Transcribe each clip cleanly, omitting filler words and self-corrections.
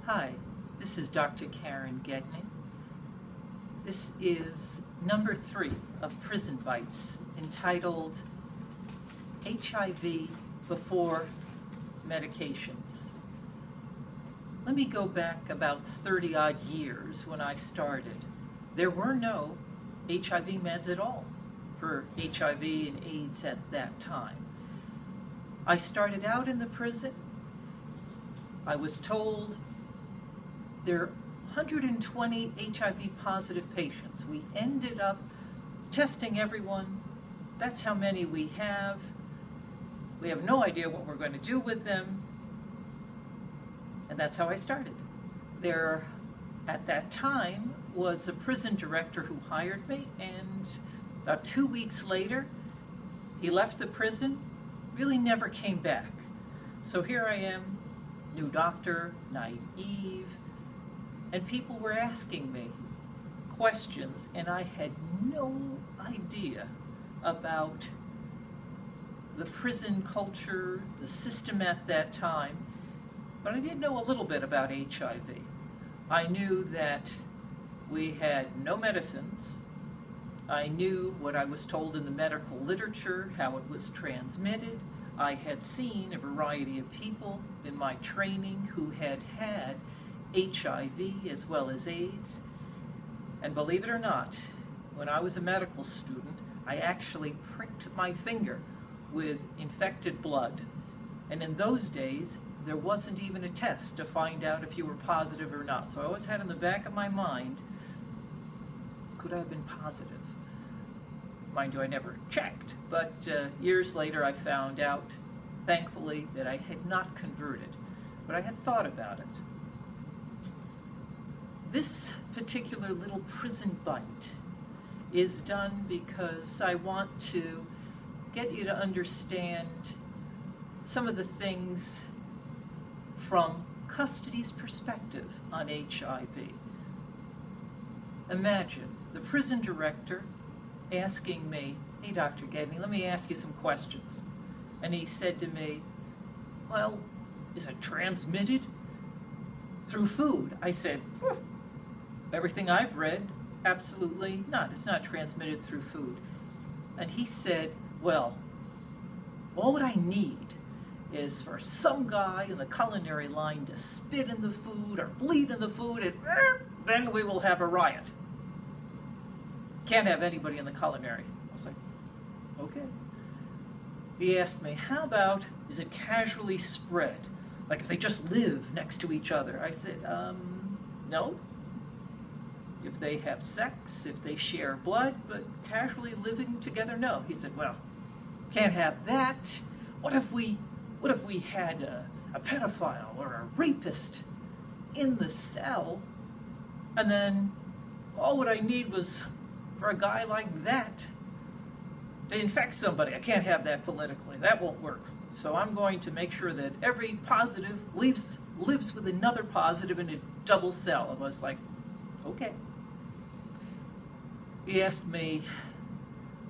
Hi, this is Dr. Karen Gedney. This is number 3 of Prison Bytes, entitled HIV Before Medications. Let me go back about 30-odd years when I started. There were no HIV meds at all for HIV and AIDS at that time. I started out in the prison. I was told there are 120 HIV positive patients. We ended up testing everyone. That's how many we have. We have no idea what we're going to do with them. And that's how I started. There, at that time, was a prison director who hired me, and about 2 weeks later, he left the prison, really never came back. So here I am, new doctor, naive, and people were asking me questions, and I had no idea about the prison culture, the system at that time, but I did know a little bit about HIV. I knew that we had no medicines. I knew what I was told in the medical literature, how it was transmitted. I had seen a variety of people in my training who had had HIV as well as AIDS. And believe it or not, when I was a medical student, I actually pricked my finger with infected blood. And in those days, there wasn't even a test to find out if you were positive or not. So I always had in the back of my mind, could I have been positive? Mind you, I never checked. But years later, I found out, thankfully, that I had not converted, but I had thought about it. This particular little prison bite is done because I want to get you to understand some of the things from custody's perspective on HIV. Imagine the prison director asking me, "Hey, Dr. Gedney, let me ask you some questions." And he said to me, "Well, is it transmitted through food?" I said, "Everything I've read, absolutely not. It's not transmitted through food." And he said, "Well, all what I need is for some guy in the culinary line to spit in the food or bleed in the food, and then we will have a riot. Can't have anybody in the culinary." I was like, okay. He asked me, "How about, is it casually spread? Like if they just live next to each other?" I said, no. If they have sex, if they share blood, but casually living together, no. He said, "Well, can't have that. What if we had a pedophile or a rapist in the cell, and then all what I need was for a guy like that to infect somebody? I can't have that politically. That won't work. So I'm going to make sure that every positive lives with another positive in a double cell." I was like, okay. He asked me,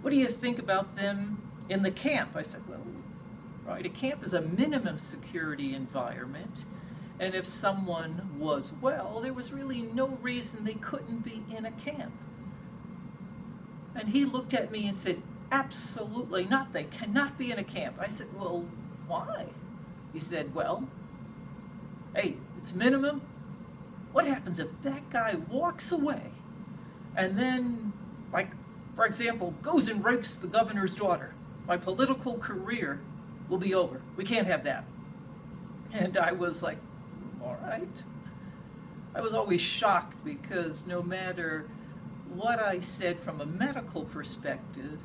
"What do you think about them in the camp?" I said, "Well, right, a camp is a minimum security environment, and if someone was well, there was really no reason they couldn't be in a camp." And he looked at me and said, "Absolutely not, they cannot be in a camp." I said, "Well, why?" He said, "Well, hey, it's minimum. What happens if that guy walks away and then, like, for example, goes and rapes the governor's daughter? My political career will be over. We can't have that." And I was like, all right. I was always shocked because no matter what I said from a medical perspective,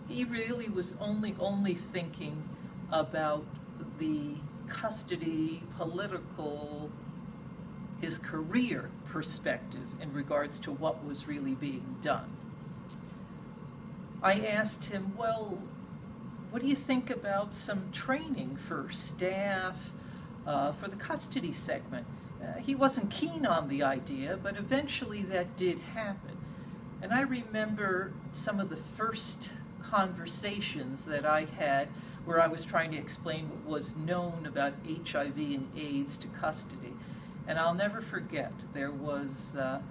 he really was only thinking about the custody, political, his career perspective in regards to what was really being done. I asked him, "Well, what do you think about some training for staff for the custody segment?" He wasn't keen on the idea, but eventually that did happen. And I remember some of the first conversations that I had where I was trying to explain what was known about HIV and AIDS to custody. And I'll never forget, there was a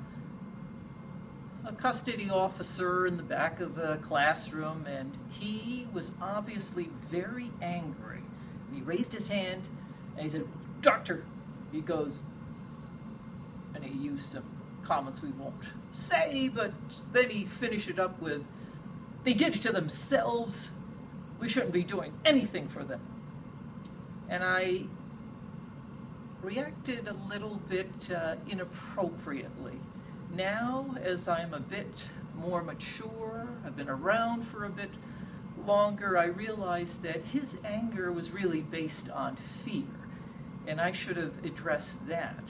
custody officer in the back of the classroom, and he was obviously very angry. He raised his hand and he said, "Doctor," he goes, and he used some comments we won't say, but then he finished it up with, "They did it to themselves. We shouldn't be doing anything for them." And I reacted a little bit inappropriately. Now, as I'm a bit more mature, I've been around for a bit longer, I realized that his anger was really based on fear, and I should have addressed that.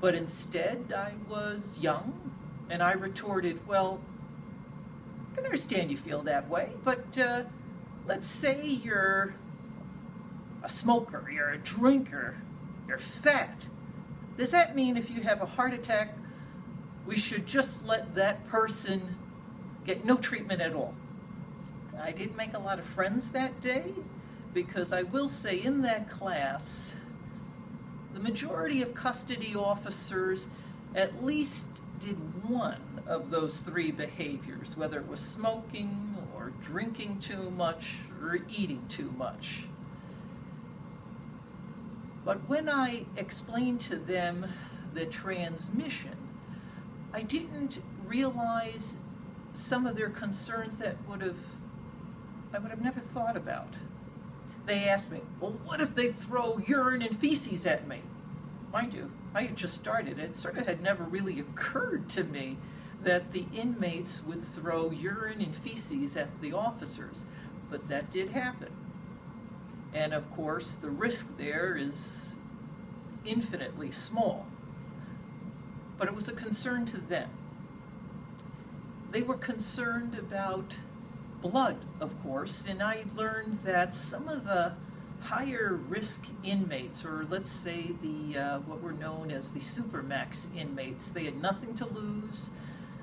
But instead, I was young, and I retorted, "Well, I can understand you feel that way, but let's say you're a smoker, you're a drinker, you're fat. Does that mean if you have a heart attack, we should just let that person get no treatment at all?" I didn't make a lot of friends that day, because I will say in that class, the majority of custody officers at least did one of those three behaviors, whether it was smoking or drinking too much or eating too much. But when I explained to them the transmission, I didn't realize some of their concerns that I would have never thought about. They asked me, "Well, what if they throw urine and feces at me?" Mind you, I had just started. It sort of had never really occurred to me that the inmates would throw urine and feces at the officers, but that did happen. And of course, the risk there is infinitely small. But it was a concern to them. They were concerned about blood, of course, and I learned that some of the higher risk inmates, or let's say the what were known as the supermax inmates, they had nothing to lose,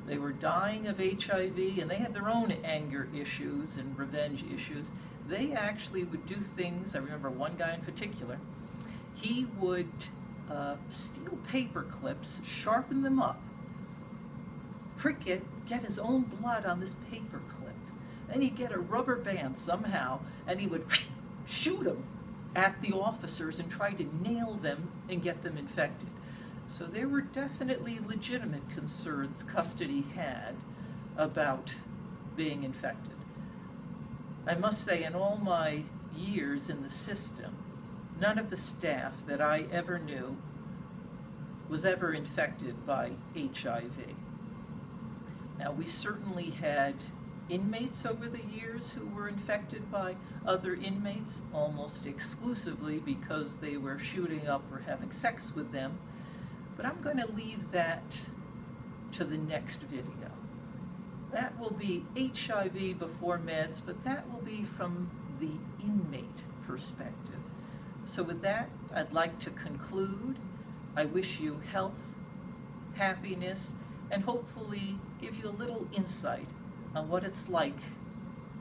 they were dying of HIV, and they had their own anger issues and revenge issues. They actually would do things. I remember one guy in particular, he would steal paper clips, sharpen them up, prick it, get his own blood on this paper clip. Then he'd get a rubber band somehow, and he would shoot them at the officers and try to nail them and get them infected. So there were definitely legitimate concerns custody had about being infected. I must say, in all my years in the system, none of the staff that I ever knew was ever infected by HIV. Now, we certainly had inmates over the years who were infected by other inmates, almost exclusively because they were shooting up or having sex with them. But I'm going to leave that to the next video. That will be HIV before meds, but that will be from the inmate perspective. So with that, I'd like to conclude. I wish you health, happiness, and hopefully give you a little insight on what it's like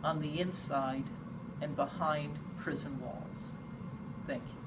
on the inside and behind prison walls. Thank you.